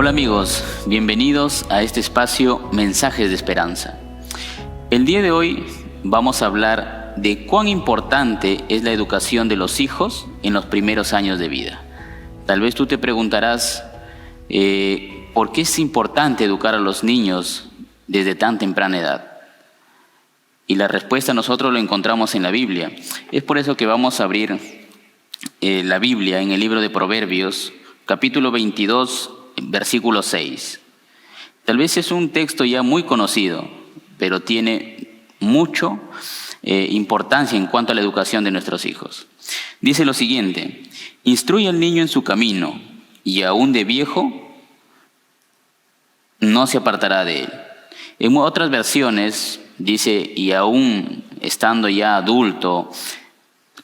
Hola amigos, bienvenidos a este espacio Mensajes de Esperanza. El día de hoy vamos a hablar de cuán importante es la educación de los hijos en los primeros años de vida. Tal vez tú te preguntarás, ¿por qué es importante educar a los niños desde tan temprana edad? Y la respuesta nosotros lo encontramos en la Biblia. Es por eso que vamos a abrir la Biblia en el libro de Proverbios, capítulo 22, versículo 6. Tal vez es un texto ya muy conocido, pero tiene mucha importancia en cuanto a la educación de nuestros hijos. Dice lo siguiente: instruye al niño en su camino, y aún de viejo no se apartará de él. En otras versiones dice, y aún estando ya adulto,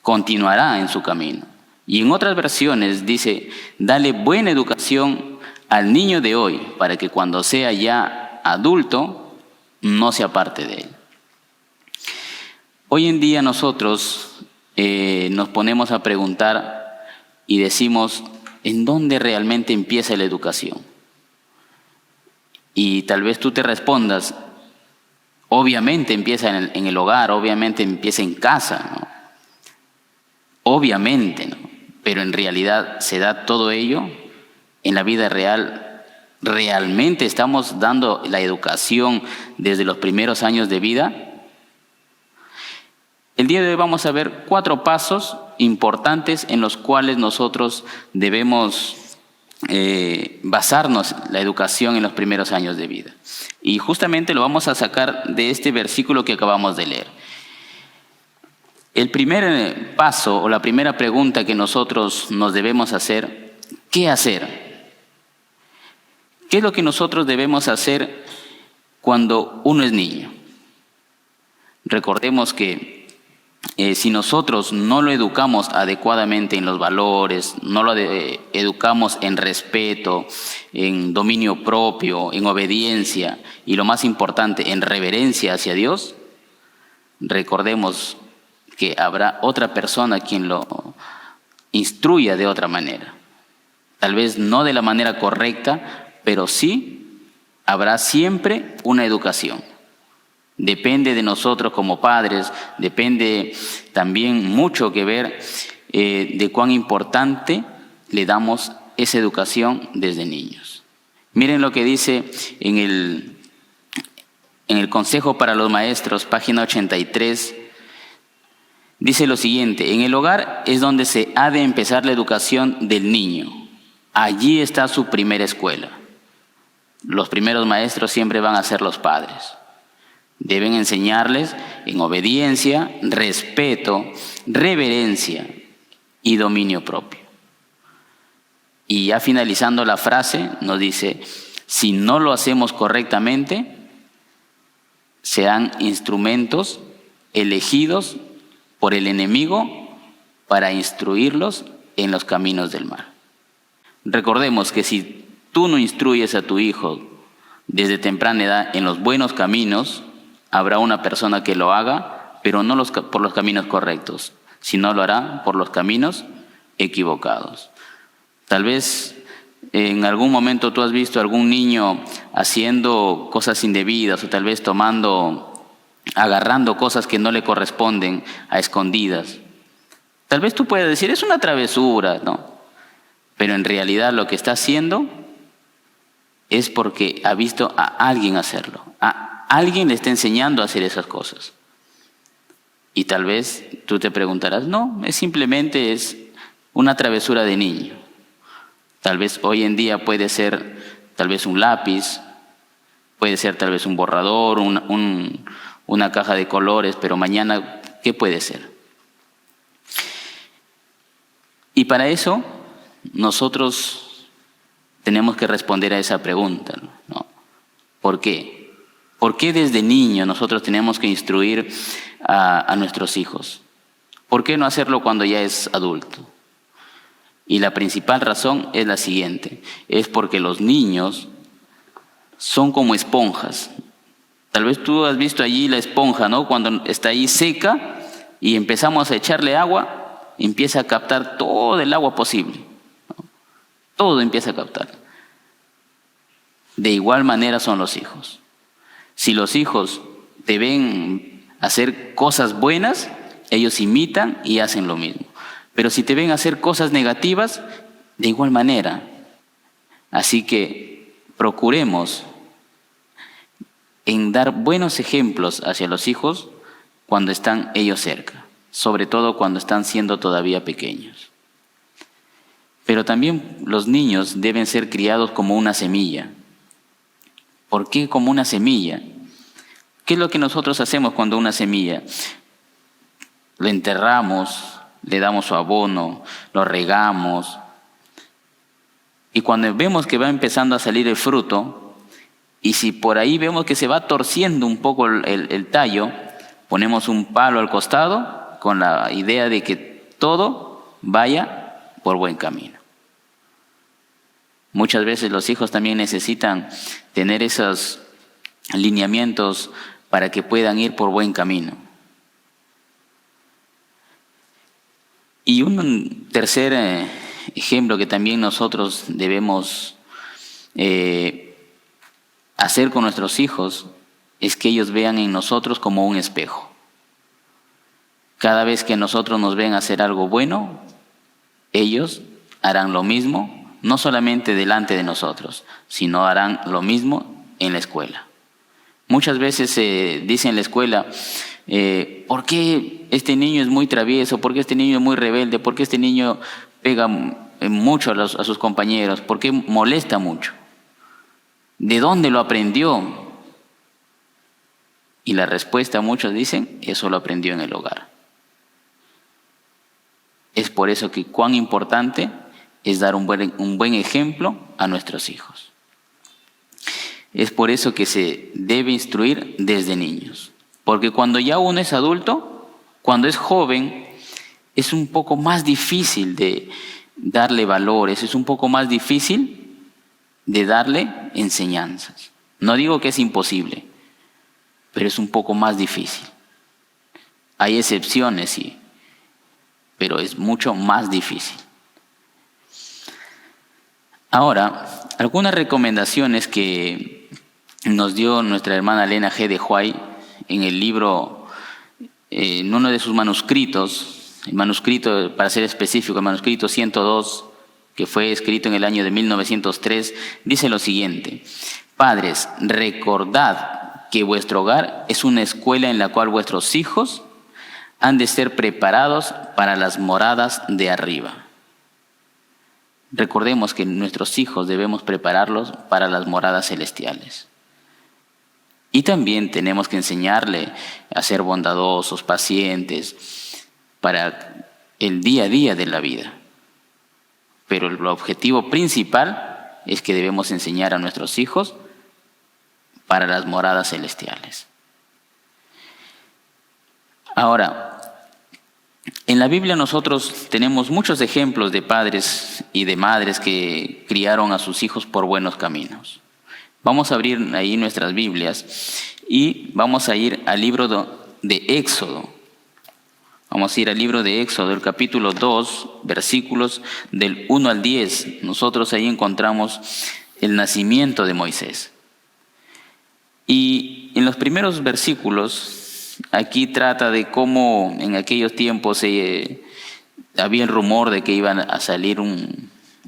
continuará en su camino. Y en otras versiones dice, dale buena educación al niño de hoy, para que cuando sea ya adulto, no se aparte de él. Hoy en día nosotros nos ponemos a preguntar y decimos, ¿en dónde realmente empieza la educación? Y tal vez tú te respondas, obviamente empieza en el hogar, obviamente empieza en casa, ¿no? Obviamente, ¿no? Pero en realidad se da todo ello en la vida real. ¿Realmente estamos dando la educación desde los primeros años de vida? El día de hoy vamos a ver 4 pasos importantes en los cuales nosotros debemos basarnos la educación en los primeros años de vida. Y justamente lo vamos a sacar de este versículo que acabamos de leer. El primer paso o la primera pregunta que nosotros nos debemos hacer, ¿qué hacer? ¿Qué es lo que nosotros debemos hacer cuando uno es niño? Recordemos que si nosotros no lo educamos adecuadamente en los valores, no lo educamos en respeto, en dominio propio, en obediencia y lo más importante, en reverencia hacia Dios, recordemos que habrá otra persona quien lo instruya de otra manera. Tal vez no de la manera correcta, pero sí habrá siempre una educación. Depende de nosotros como padres, depende también mucho que ver de cuán importante le damos esa educación desde niños. Miren lo que dice en el Consejo para los Maestros, página 83, dice lo siguiente: en el hogar es donde se ha de empezar la educación del niño. Allí está su primera escuela. Los primeros maestros siempre van a ser los padres. Deben enseñarles en obediencia, respeto, reverencia y dominio propio. Y ya finalizando la frase, nos dice, si no lo hacemos correctamente, serán instrumentos elegidos por el enemigo para instruirlos en los caminos del mal. Recordemos que si tú no instruyes a tu hijo desde temprana edad en los buenos caminos, habrá una persona que lo haga, pero no por los caminos correctos, sino lo hará por los caminos equivocados. Tal vez en algún momento tú has visto a algún niño haciendo cosas indebidas o tal vez agarrando cosas que no le corresponden a escondidas. Tal vez tú puedes decir, es una travesura, ¿no? Pero en realidad lo que está haciendo es porque ha visto a alguien hacerlo. Alguien le está enseñando a hacer esas cosas. Y tal vez tú te preguntarás, no, simplemente es una travesura de niño. Tal vez hoy en día puede ser tal vez un lápiz, puede ser tal vez un borrador, una caja de colores, pero mañana, ¿qué puede ser? Y para eso, nosotros tenemos que responder a esa pregunta, ¿no? ¿Por qué? ¿Por qué desde niño nosotros tenemos que instruir a nuestros hijos? ¿Por qué no hacerlo cuando ya es adulto? Y la principal razón es la siguiente, es porque los niños son como esponjas. Tal vez tú has visto allí la esponja, ¿no? Cuando está ahí seca y empezamos a echarle agua, empieza a captar todo el agua posible, ¿no? Todo empieza a captar. De igual manera son los hijos. Si los hijos te ven hacer cosas buenas, ellos imitan y hacen lo mismo. Pero si te ven hacer cosas negativas, de igual manera. Así que procuremos en dar buenos ejemplos hacia los hijos cuando están ellos cerca, sobre todo cuando están siendo todavía pequeños. Pero también los niños deben ser criados como una semilla. ¿Por qué como una semilla? ¿Qué es lo que nosotros hacemos cuando una semilla? Lo enterramos, le damos su abono, lo regamos. Y cuando vemos que va empezando a salir el fruto, y si por ahí vemos que se va torciendo un poco el tallo, ponemos un palo al costado con la idea de que todo vaya por buen camino. Muchas veces los hijos también necesitan tener esos lineamientos para que puedan ir por buen camino. Y un tercer ejemplo que también nosotros debemos hacer con nuestros hijos es que ellos vean en nosotros como un espejo. Cada vez que nosotros nos ven hacer algo bueno, ellos harán lo mismo, no solamente delante de nosotros, sino harán lo mismo en la escuela. Muchas veces se dice en la escuela, ¿por qué este niño es muy travieso? ¿Por qué este niño es muy rebelde? ¿Por qué este niño pega mucho a sus compañeros? ¿Por qué molesta mucho? ¿De dónde lo aprendió? Y la respuesta, muchos dicen, eso lo aprendió en el hogar. Es por eso que cuán importante es dar un buen ejemplo a nuestros hijos. Es por eso que se debe instruir desde niños. Porque cuando ya uno es adulto, cuando es joven, es un poco más difícil de darle valores, es un poco más difícil de darle enseñanzas. No digo que es imposible, pero es un poco más difícil. Hay excepciones, sí, pero es mucho más difícil. Ahora, algunas recomendaciones que nos dio nuestra hermana Elena G. de Huay en el libro, en uno de sus manuscritos, el manuscrito, para ser específico, el manuscrito 102, que fue escrito en el año de 1903, dice lo siguiente: Padres, recordad que vuestro hogar es una escuela en la cual vuestros hijos han de ser preparados para las moradas de arriba. Recordemos que nuestros hijos debemos prepararlos para las moradas celestiales. Y también tenemos que enseñarle a ser bondadosos, pacientes, para el día a día de la vida. Pero el objetivo principal es que debemos enseñar a nuestros hijos para las moradas celestiales. Ahora, en la Biblia nosotros tenemos muchos ejemplos de padres y de madres que criaron a sus hijos por buenos caminos. Vamos a abrir ahí nuestras Biblias y vamos a ir al libro de Éxodo. Vamos a ir al libro de Éxodo, el capítulo 2, versículos del 1 al 10. Nosotros ahí encontramos el nacimiento de Moisés. Y en los primeros versículos, aquí trata de cómo en aquellos tiempos había el rumor de que iban a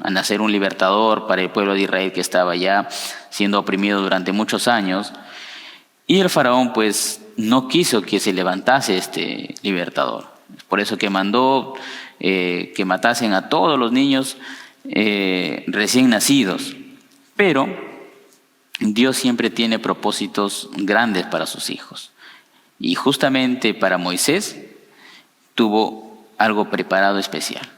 nacer un libertador para el pueblo de Israel que estaba ya siendo oprimido durante muchos años. Y el faraón pues no quiso que se levantase este libertador. Es por eso que mandó que matasen a todos los niños recién nacidos. Pero Dios siempre tiene propósitos grandes para sus hijos. Y justamente para Moisés tuvo algo preparado especial.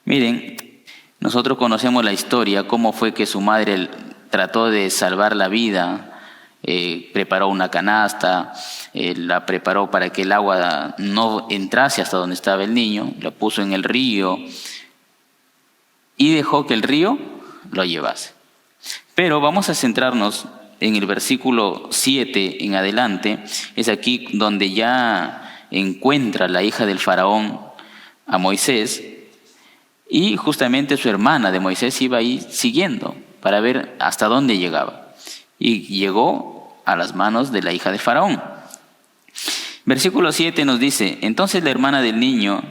Miren, nosotros conocemos la historia, cómo fue que su madre trató de salvar la vida. Preparó una canasta, la preparó para que el agua no entrase hasta donde estaba el niño, la puso en el río y dejó que el río lo llevase. Pero vamos a centrarnos en el versículo 7 en adelante. Es aquí donde ya encuentra la hija del faraón a Moisés y justamente su hermana de Moisés iba ahí siguiendo. para ver hasta dónde llegaba. Y llegó a las manos de la hija de Faraón. Versículo 7 nos dice: entonces la hermana del niño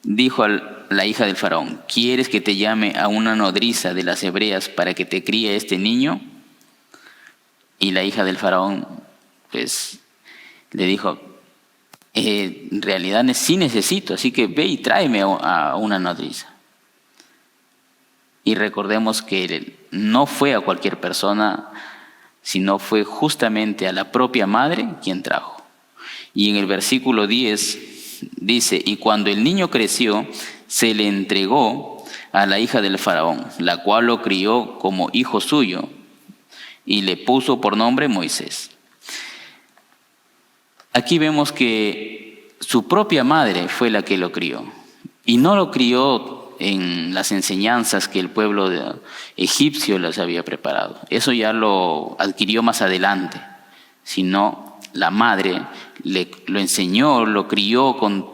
dijo a la hija del Faraón: ¿quieres que te llame a una nodriza de las hebreas para que te críe este niño? Y la hija del Faraón pues le dijo: en realidad sí necesito, así que ve y tráeme a una nodriza. Y recordemos que no fue a cualquier persona, sino fue justamente a la propia madre quien trajo. Y en el versículo 10 dice: y cuando el niño creció, se le entregó a la hija del Faraón, la cual lo crió como hijo suyo, y le puso por nombre Moisés. Aquí vemos que su propia madre fue la que lo crió, y no lo crió en las enseñanzas que el pueblo egipcio les había preparado. Eso ya lo adquirió más adelante, sino la madre lo enseñó, lo crió con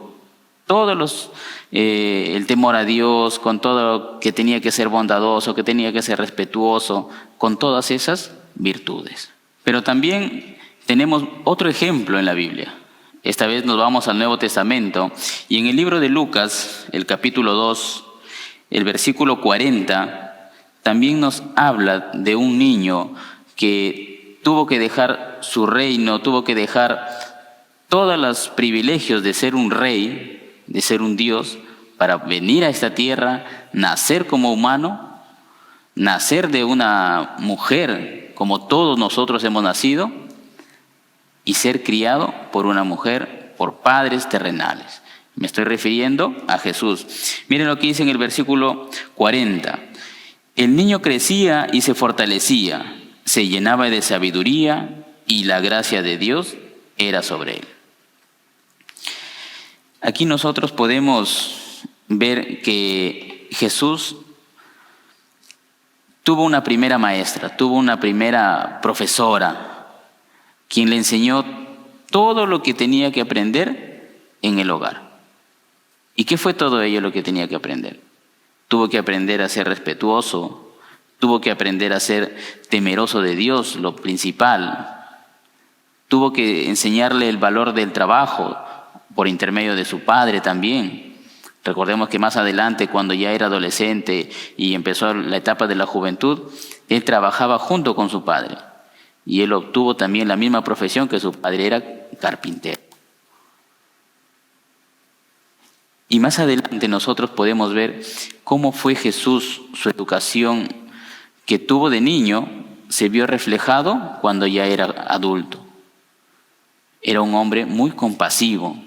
todos el temor a Dios, con todo que tenía que ser bondadoso, que tenía que ser respetuoso, con todas esas virtudes. Pero también tenemos otro ejemplo en la Biblia. Esta vez nos vamos al Nuevo Testamento, y en el libro de Lucas, el capítulo 2, el versículo 40, también nos habla de un niño que tuvo que dejar su reino, tuvo que dejar todos los privilegios de ser un rey, de ser un Dios, para venir a esta tierra, nacer como humano, nacer de una mujer como todos nosotros hemos nacido, y ser criado por una mujer, por padres terrenales. Me estoy refiriendo a Jesús. Miren lo que dice en el versículo 40. El niño crecía y se fortalecía, se llenaba de sabiduría, y la gracia de Dios era sobre él. Aquí nosotros podemos ver que Jesús tuvo una primera maestra, tuvo una primera profesora, quien le enseñó todo lo que tenía que aprender en el hogar. ¿Y qué fue todo ello lo que tenía que aprender? Tuvo que aprender a ser respetuoso, tuvo que aprender a ser temeroso de Dios, lo principal. Tuvo que enseñarle el valor del trabajo por intermedio de su padre también. Recordemos que más adelante, cuando ya era adolescente y empezó la etapa de la juventud, él trabajaba junto con su padre. Y él obtuvo también la misma profesión que su padre, era carpintero. Y más adelante nosotros podemos ver cómo fue Jesús, su educación que tuvo de niño, se vio reflejado cuando ya era adulto. Era un hombre muy compasivo,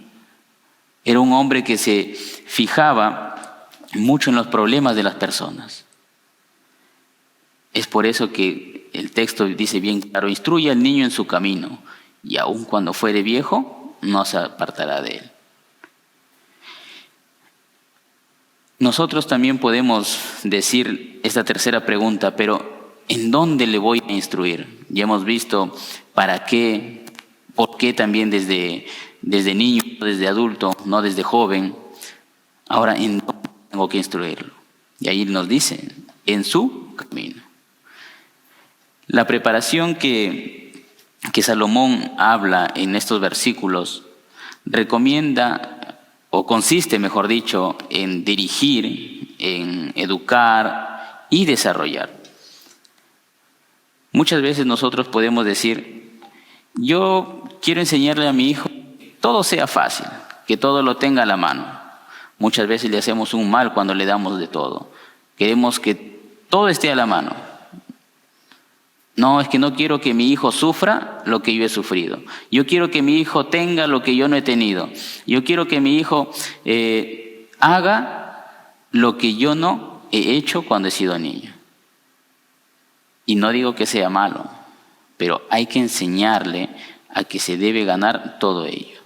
era un hombre que se fijaba mucho en los problemas de las personas. Es por eso que el texto dice bien claro: instruye al niño en su camino, y aun cuando fuere viejo, no se apartará de él. Nosotros también podemos decir esta tercera pregunta: pero ¿en dónde le voy a instruir? Ya hemos visto para qué, por qué también desde niño, desde adulto, no desde joven. Ahora, ¿en dónde tengo que instruirlo? Y ahí nos dice: en su camino. La preparación que Salomón habla en estos versículos recomienda, o consiste, mejor dicho, en dirigir, en educar y desarrollar. Muchas veces nosotros podemos decir: yo quiero enseñarle a mi hijo que todo sea fácil, que todo lo tenga a la mano. Muchas veces le hacemos un mal cuando le damos de todo. Queremos que todo esté a la mano. No, es que no quiero que mi hijo sufra lo que yo he sufrido. Yo quiero que mi hijo tenga lo que yo no he tenido. Yo quiero que mi hijo haga lo que yo no he hecho cuando he sido niño. Y no digo que sea malo, pero hay que enseñarle a que se debe ganar todo ello.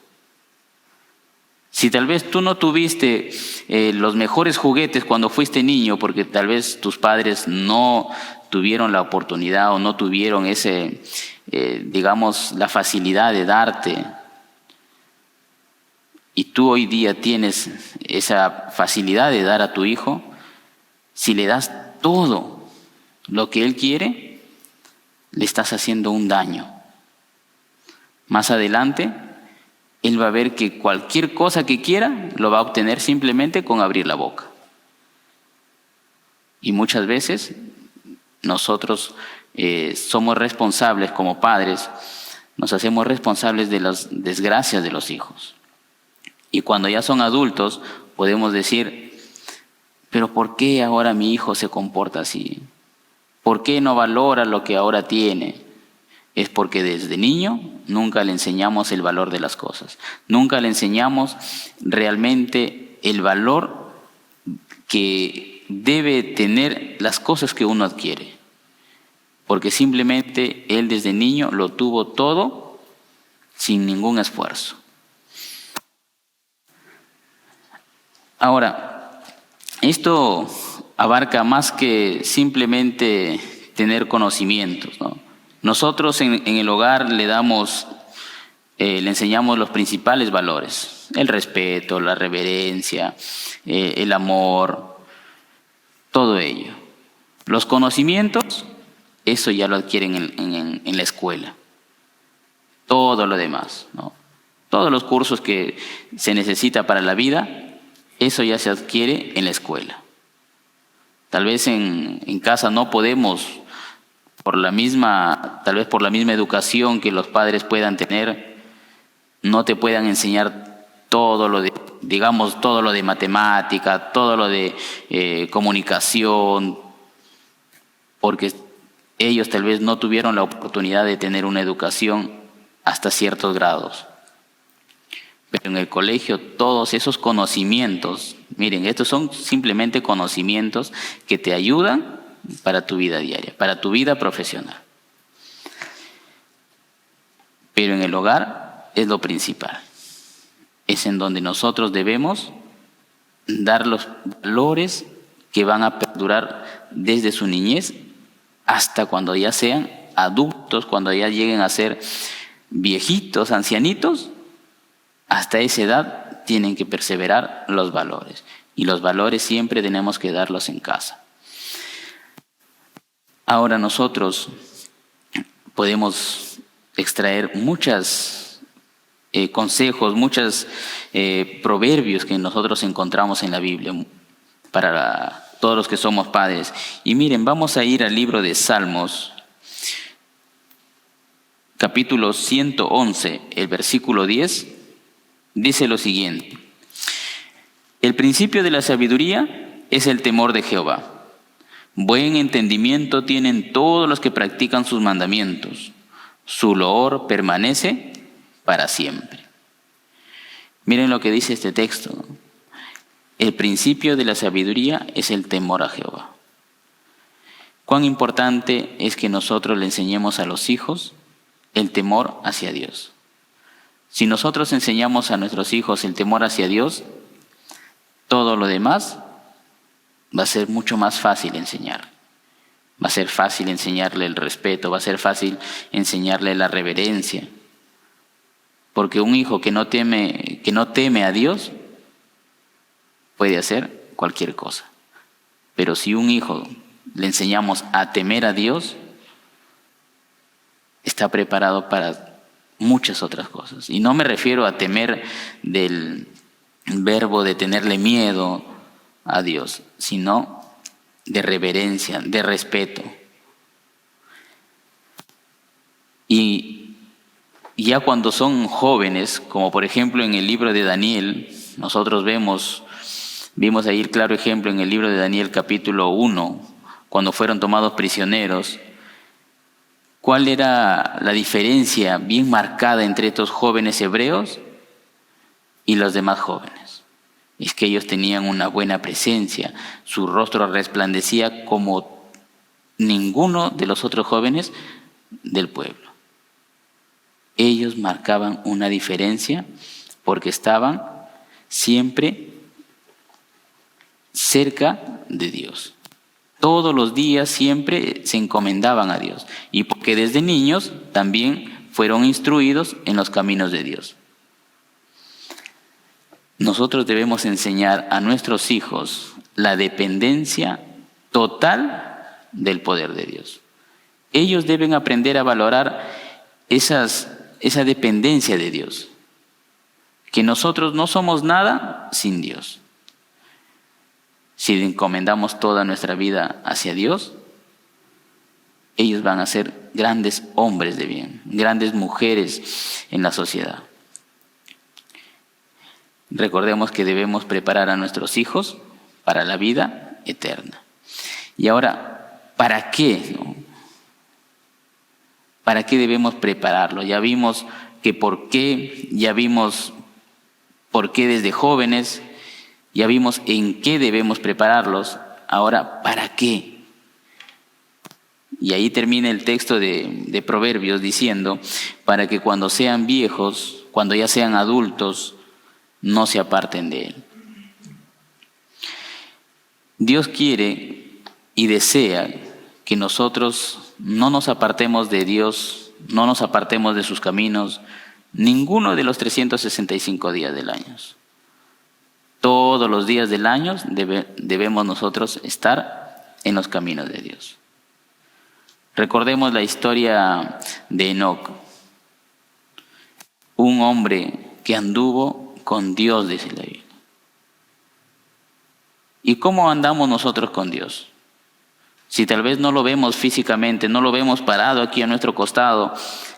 Si tal vez tú no tuviste los mejores juguetes cuando fuiste niño, porque tal vez tus padres no tuvieron la oportunidad o no tuvieron la facilidad de darte, y tú hoy día tienes esa facilidad de dar a tu hijo, si le das todo, lo que él quiere, le estás haciendo un daño. Más adelante, él va a ver que cualquier cosa que quiera lo va a obtener simplemente con abrir la boca. Y muchas veces nosotros somos responsables como padres, nos hacemos responsables de las desgracias de los hijos. Y cuando ya son adultos podemos decir, pero ¿por qué ahora mi hijo se comporta así? ¿Por qué no valora lo que ahora tiene? Es porque desde niño nunca le enseñamos el valor de las cosas. Nunca le enseñamos realmente el valor que debe tener las cosas que uno adquiere. Porque simplemente él desde niño lo tuvo todo sin ningún esfuerzo. Ahora, esto abarca más que simplemente tener conocimientos, ¿no? Nosotros en el hogar le enseñamos los principales valores: el respeto, la reverencia, el amor, todo ello. Los conocimientos, eso ya lo adquieren en la escuela. Todo lo demás, ¿no? Todos los cursos que se necesita para la vida, eso ya se adquiere en la escuela. Tal vez en casa no podemos, tal vez por la misma educación que los padres puedan tener, no te puedan enseñar todo lo de matemática, todo lo de comunicación, porque ellos tal vez no tuvieron la oportunidad de tener una educación hasta ciertos grados. Pero en el colegio todos esos conocimientos, miren, estos son simplemente conocimientos que te ayudan para tu vida diaria, para tu vida profesional. Pero en el hogar es lo principal. Es en donde nosotros debemos dar los valores que van a perdurar desde su niñez hasta cuando ya sean adultos, cuando ya lleguen a ser viejitos, ancianitos. Hasta esa edad tienen que perseverar los valores. Y los valores siempre tenemos que darlos en casa. Ahora nosotros podemos extraer muchos consejos, muchos proverbios que nosotros encontramos en la Biblia para todos los que somos padres. Y miren, vamos a ir al libro de Salmos, capítulo 111, el versículo 10. Dice lo siguiente: el principio de la sabiduría es el temor de Jehová. Buen entendimiento tienen todos los que practican sus mandamientos. Su loor permanece para siempre. Miren lo que dice este texto, ¿no? El principio de la sabiduría es el temor a Jehová. Cuán importante es que nosotros le enseñemos a los hijos el temor hacia Dios. Si nosotros enseñamos a nuestros hijos el temor hacia Dios, todo lo demás va a ser mucho más fácil enseñar. Va a ser fácil enseñarle el respeto, va a ser fácil enseñarle la reverencia. Porque un hijo que no teme a Dios puede hacer cualquier cosa. Pero si un hijo le enseñamos a temer a Dios, está preparado para muchas otras cosas. Y no me refiero a temer del verbo de tenerle miedo a Dios, sino de reverencia, de respeto. Y ya cuando son jóvenes, como por ejemplo en el libro de Daniel, nosotros vimos ahí el claro ejemplo en el libro de Daniel capítulo 1, cuando fueron tomados prisioneros. ¿Cuál era la diferencia bien marcada entre estos jóvenes hebreos y los demás jóvenes? Es que ellos tenían una buena presencia, su rostro resplandecía como ninguno de los otros jóvenes del pueblo. Ellos marcaban una diferencia porque estaban siempre cerca de Dios. Todos los días siempre se encomendaban a Dios y porque desde niños también fueron instruidos en los caminos de Dios. Nosotros debemos enseñar a nuestros hijos la dependencia total del poder de Dios. Ellos deben aprender a valorar esa dependencia de Dios, que nosotros no somos nada sin Dios. Si encomendamos toda nuestra vida hacia Dios, ellos van a ser grandes hombres de bien, grandes mujeres en la sociedad. Recordemos que debemos preparar a nuestros hijos para la vida eterna. Y ahora, ¿para qué, no? ¿Para qué debemos prepararlo? Ya vimos por qué desde jóvenes, ya vimos en qué debemos prepararlos. Ahora, ¿para qué? Y ahí termina el texto de Proverbios diciendo, para que cuando sean viejos, cuando ya sean adultos, no se aparten de él. Dios quiere y desea que nosotros no nos apartemos de Dios, no nos apartemos de sus caminos, ninguno de los 365 días del año. Todos los días del año debemos nosotros estar en los caminos de Dios. Recordemos la historia de Enoc, un hombre que anduvo con Dios, dice la Biblia. ¿Y cómo andamos nosotros con Dios? Si tal vez no lo vemos físicamente, no lo vemos parado aquí a nuestro costado,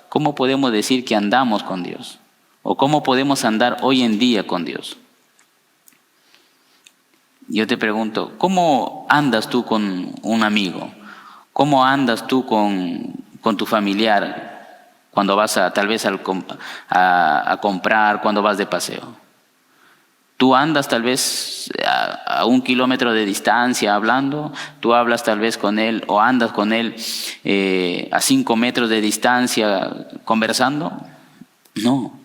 ¿cómo podemos decir que andamos con Dios? ¿O cómo podemos andar hoy en día con Dios? Yo te pregunto, ¿cómo andas tú con un amigo? ¿Cómo andas tú con tu familiar cuando vas tal vez a comprar, cuando vas de paseo? Tú andas tal vez a 1 kilómetro de distancia hablando, tú hablas tal vez con él o andas con él a 5 metros de distancia conversando. No,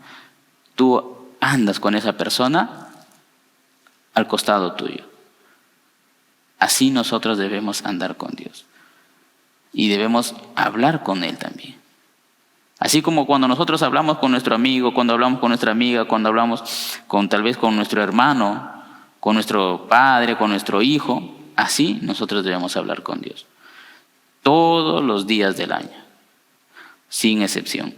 tú andas con esa persona al costado tuyo. Así nosotros debemos andar con Dios y debemos hablar con Él también. Así como cuando nosotros hablamos con nuestro amigo, cuando hablamos con nuestra amiga, cuando hablamos tal vez con nuestro hermano, con nuestro padre, con nuestro hijo, así nosotros debemos hablar con Dios. Todos los días del año, sin excepción.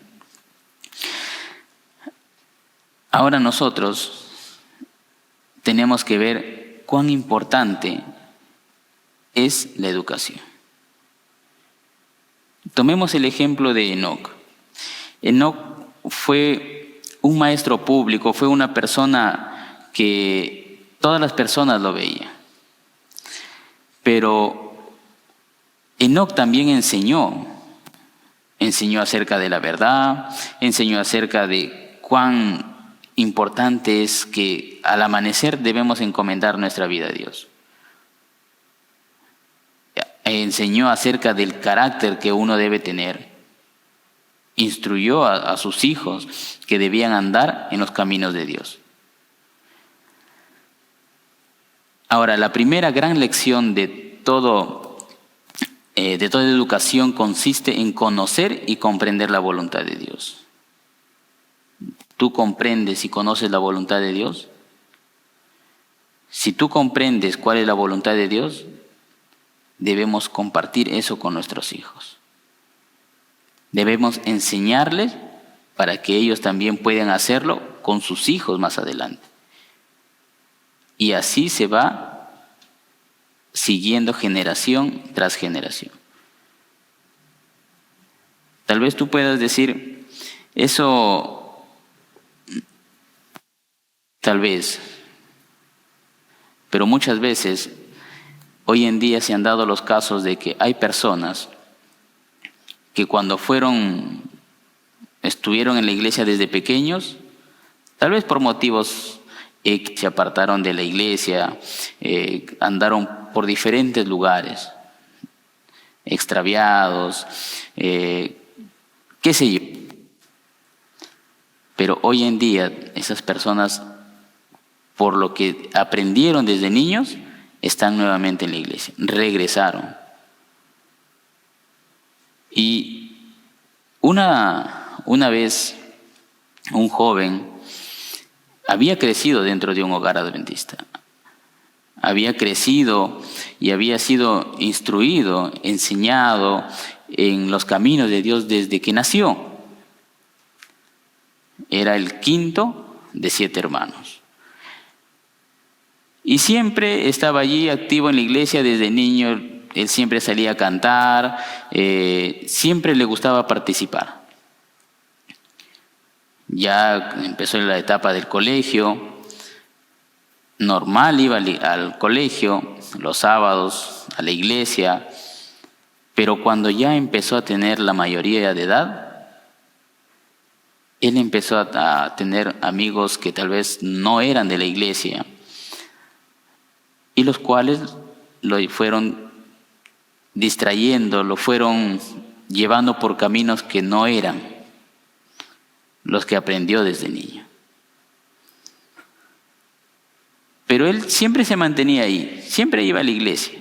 Ahora nosotros tenemos que ver cuán importante es la educación. Tomemos el ejemplo de Enoc. Enoc fue un maestro público, fue una persona que todas las personas lo veían. Pero Enoc también enseñó acerca de la verdad, enseñó acerca de cuán importante es que al amanecer debemos encomendar nuestra vida a Dios. Enseñó acerca del carácter que uno debe tener. Instruyó a sus hijos que debían andar en los caminos de Dios. Ahora, la primera gran lección de toda educación consiste en conocer y comprender la voluntad de Dios. ¿Tú comprendes y conoces la voluntad de Dios? Si tú comprendes cuál es la voluntad de Dios, debemos compartir eso con nuestros hijos. Debemos enseñarles para que ellos también puedan hacerlo con sus hijos más adelante. Y así se va siguiendo generación tras generación. Tal vez tú puedas decir, eso tal vez, pero muchas veces hoy en día se han dado los casos de que hay personas que cuando estuvieron en la iglesia desde pequeños, tal vez por motivos se apartaron de la iglesia, andaron por diferentes lugares, extraviados, qué sé yo. Pero hoy en día esas personas, por lo que aprendieron desde niños, están nuevamente en la iglesia, regresaron. Y una vez un joven había crecido dentro de un hogar adventista. había crecido y había sido instruido, enseñado en los caminos de Dios desde que nació. Era el quinto de 7 hermanos. Y siempre estaba allí activo en la iglesia desde niño. Él siempre salía a cantar, siempre le gustaba participar. Ya empezó la etapa del colegio. Normal iba al colegio, los sábados, a la iglesia, pero cuando ya empezó a tener la mayoría de edad, él empezó a tener amigos que tal vez no eran de la iglesia y los cuales lo fueron distrayendo, lo fueron llevando por caminos que no eran los que aprendió desde niño. Pero él siempre se mantenía ahí, siempre iba a la iglesia.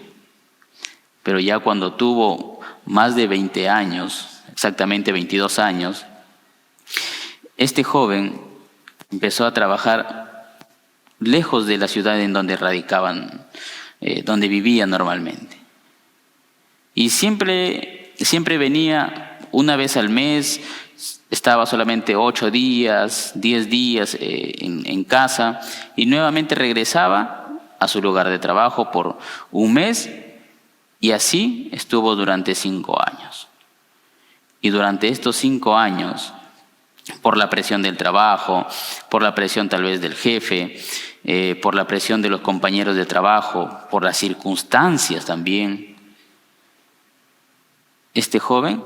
Pero ya cuando tuvo más de 20 años, exactamente 22 años, este joven empezó a trabajar lejos de la ciudad en donde radicaban, donde vivía normalmente. Y siempre venía una vez al mes, estaba solamente 8 días, 10 días en casa y nuevamente regresaba a su lugar de trabajo por un mes y así estuvo durante 5 años. Y durante estos 5 años, por la presión del trabajo, por la presión tal vez del jefe, por la presión de los compañeros de trabajo, por las circunstancias también, este joven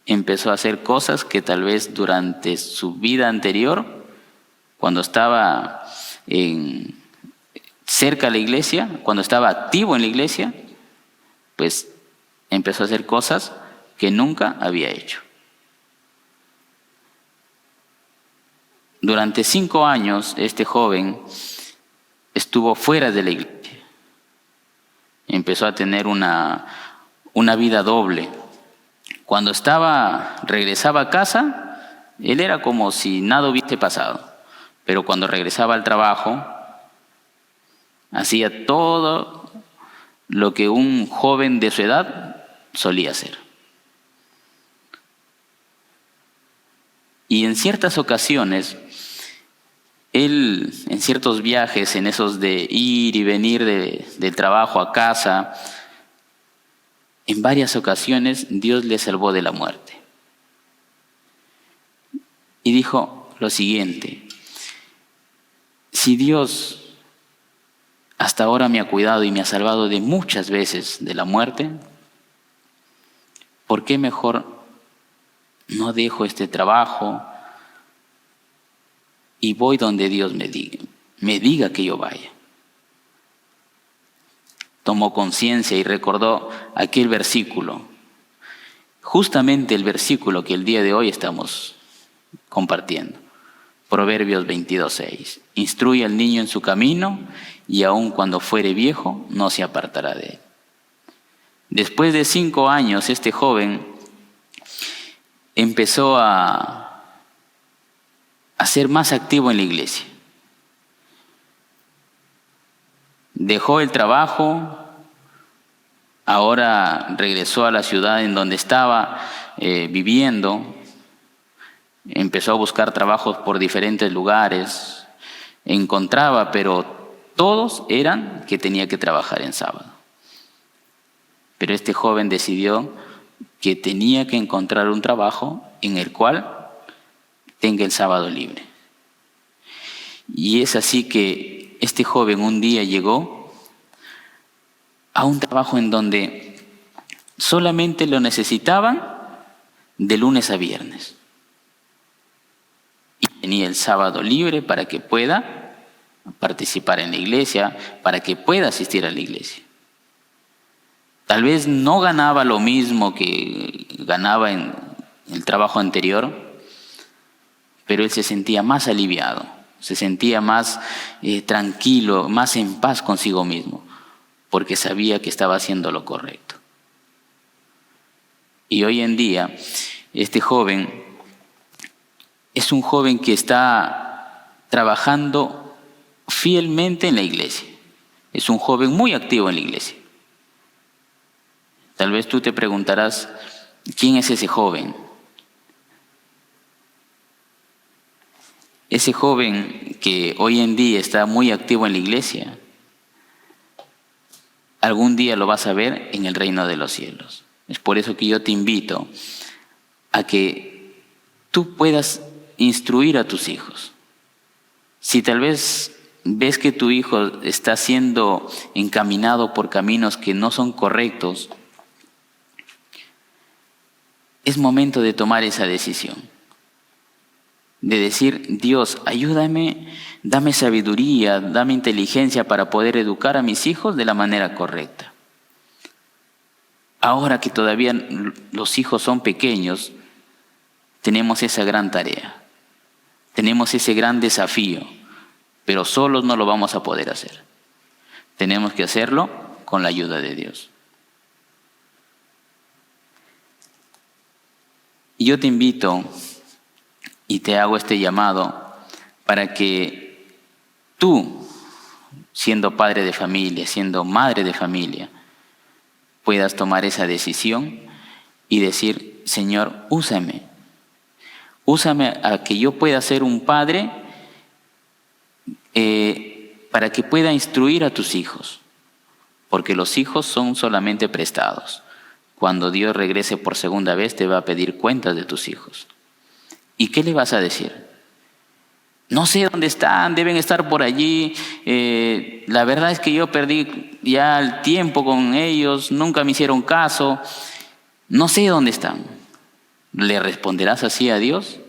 empezó a hacer cosas que tal vez durante su vida anterior, cuando estaba cerca de la iglesia, cuando estaba activo en la iglesia, pues empezó a hacer cosas que nunca había hecho. Durante 5 años este joven estuvo fuera de la iglesia. Empezó a tener una vida doble. Cuando regresaba a casa, él era como si nada hubiese pasado. Pero cuando regresaba al trabajo, hacía todo lo que un joven de su edad solía hacer. Y en ciertas ocasiones, él, en ciertos viajes, en esos de ir y venir del trabajo a casa, en varias ocasiones Dios le salvó de la muerte. Y dijo lo siguiente: si Dios hasta ahora me ha cuidado y me ha salvado de muchas veces de la muerte, ¿por qué mejor no dejo este trabajo y voy donde Dios me diga que yo vaya? Tomó conciencia y recordó aquel versículo, justamente el versículo que el día de hoy estamos compartiendo. Proverbios 22:6. Instruye al niño en su camino y aun cuando fuere viejo no se apartará de él. Después de 5 años este joven empezó a ser más activo en la iglesia. Dejó el trabajo, ahora regresó a la ciudad en donde estaba viviendo, empezó a buscar trabajos por diferentes lugares, encontraba, pero todos eran que tenía que trabajar en sábado. Pero este joven decidió que tenía que encontrar un trabajo en el cual tenga el sábado libre. Y es así que este joven un día llegó a un trabajo en donde solamente lo necesitaban de lunes a viernes. Y tenía el sábado libre para que pueda participar en la iglesia, para que pueda asistir a la iglesia. Tal vez no ganaba lo mismo que ganaba en el trabajo anterior, pero él se sentía más aliviado, se sentía más tranquilo, más en paz consigo mismo, porque sabía que estaba haciendo lo correcto. Y hoy en día, este joven es un joven que está trabajando fielmente en la iglesia. Es un joven muy activo en la iglesia. Tal vez tú te preguntarás, ¿quién es ese joven? Ese joven que hoy en día está muy activo en la iglesia, algún día lo vas a ver en el reino de los cielos. Es por eso que yo te invito a que tú puedas instruir a tus hijos. Si tal vez ves que tu hijo está siendo encaminado por caminos que no son correctos, es momento de tomar esa decisión. De decir, Dios, ayúdame, dame sabiduría, dame inteligencia para poder educar a mis hijos de la manera correcta. Ahora que todavía los hijos son pequeños, tenemos esa gran tarea, tenemos ese gran desafío, pero solos no lo vamos a poder hacer. Tenemos que hacerlo con la ayuda de Dios. Y yo te invito y te hago este llamado para que tú, siendo padre de familia, siendo madre de familia, puedas tomar esa decisión y decir, Señor, úsame a que yo pueda ser un padre para que pueda instruir a tus hijos, porque los hijos son solamente prestados. Cuando Dios regrese por segunda vez te va a pedir cuentas de tus hijos. ¿Y qué le vas a decir? No sé dónde están, deben estar por allí. La verdad es que yo perdí ya el tiempo con ellos, nunca me hicieron caso. No sé dónde están. ¿Le responderás así a Dios?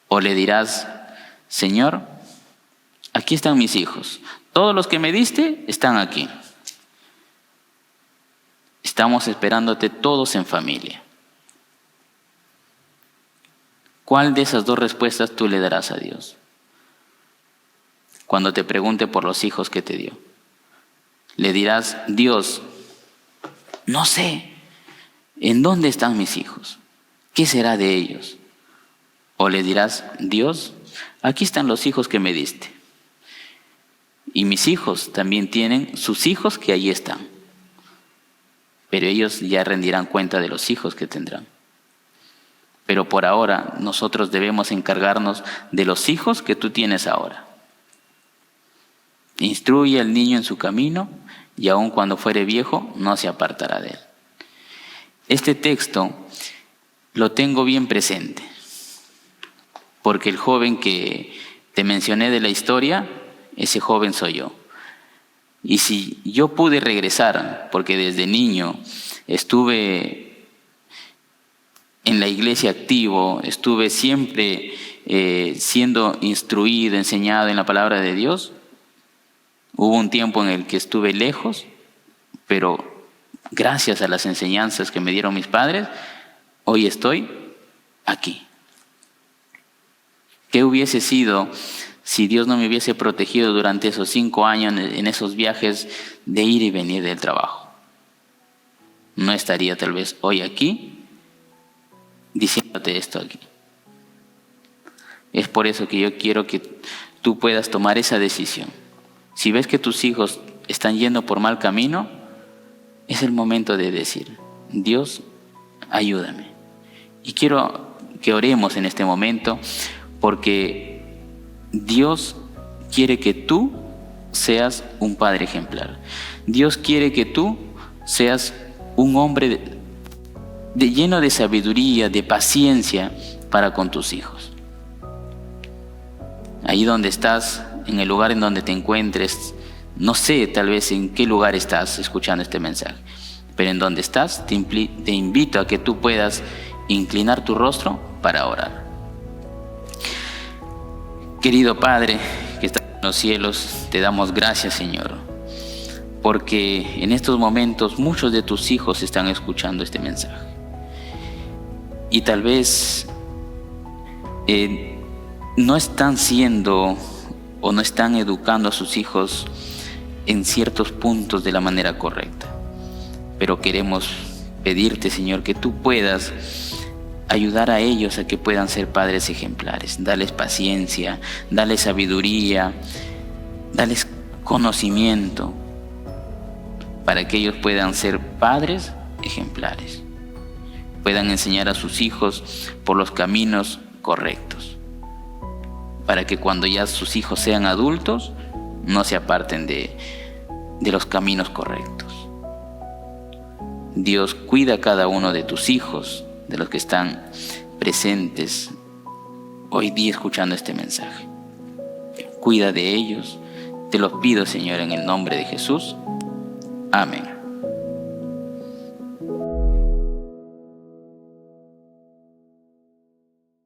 ¿O le dirás, Señor, aquí están mis hijos. Todos los que me diste están aquí. Estamos esperándote todos en familia. ¿Cuál de esas dos respuestas tú le darás a Dios? Cuando te pregunte por los hijos que te dio. Le dirás, Dios, no sé, ¿en dónde están mis hijos? ¿Qué será de ellos? O le dirás, Dios, aquí están los hijos que me diste. Y mis hijos también tienen sus hijos que allí están. Pero ellos ya rendirán cuenta de los hijos que tendrán. Pero por ahora nosotros debemos encargarnos de los hijos que tú tienes ahora. Instruye al niño en su camino y aun cuando fuere viejo no se apartará de él. Este texto lo tengo bien presente, porque el joven que te mencioné de la historia, ese joven soy yo. Y si yo pude regresar, porque desde niño estuve en la iglesia activo, estuve siempre siendo instruido, enseñado en la palabra de Dios. Hubo un tiempo en el que estuve lejos, pero gracias a las enseñanzas que me dieron mis padres, hoy estoy aquí. ¿Qué hubiese sido si Dios no me hubiese protegido durante esos 5 años en esos viajes de ir y venir del trabajo? No estaría tal vez hoy aquí diciéndote esto aquí. Es por eso que yo quiero que tú puedas tomar esa decisión. Si ves que tus hijos están yendo por mal camino, es el momento de decir, Dios, ayúdame. Y quiero que oremos en este momento, porque Dios quiere que tú seas un padre ejemplar. Dios quiere que tú seas un hombre lleno de sabiduría, de paciencia para con tus hijos. Ahí donde estás, en el lugar en donde te encuentres, no sé tal vez en qué lugar estás escuchando este mensaje, pero en donde estás te invito a que tú puedas inclinar tu rostro para orar. Querido Padre que estás en los cielos, te damos gracias, Señor, porque en estos momentos muchos de tus hijos están escuchando este mensaje. Y tal vez no están siendo o no están educando a sus hijos en ciertos puntos de la manera correcta. Pero queremos pedirte, Señor, que tú puedas ayudar a ellos a que puedan ser padres ejemplares. Dales paciencia, dales sabiduría, dales conocimiento, para que ellos puedan ser padres ejemplares, puedan enseñar a sus hijos por los caminos correctos, para que cuando ya sus hijos sean adultos no se aparten de los caminos correctos. Dios, cuida a cada uno de tus hijos, de los que están presentes hoy día escuchando este mensaje. Cuida de ellos, te lo pido, Señor, en el nombre de Jesús. Amén.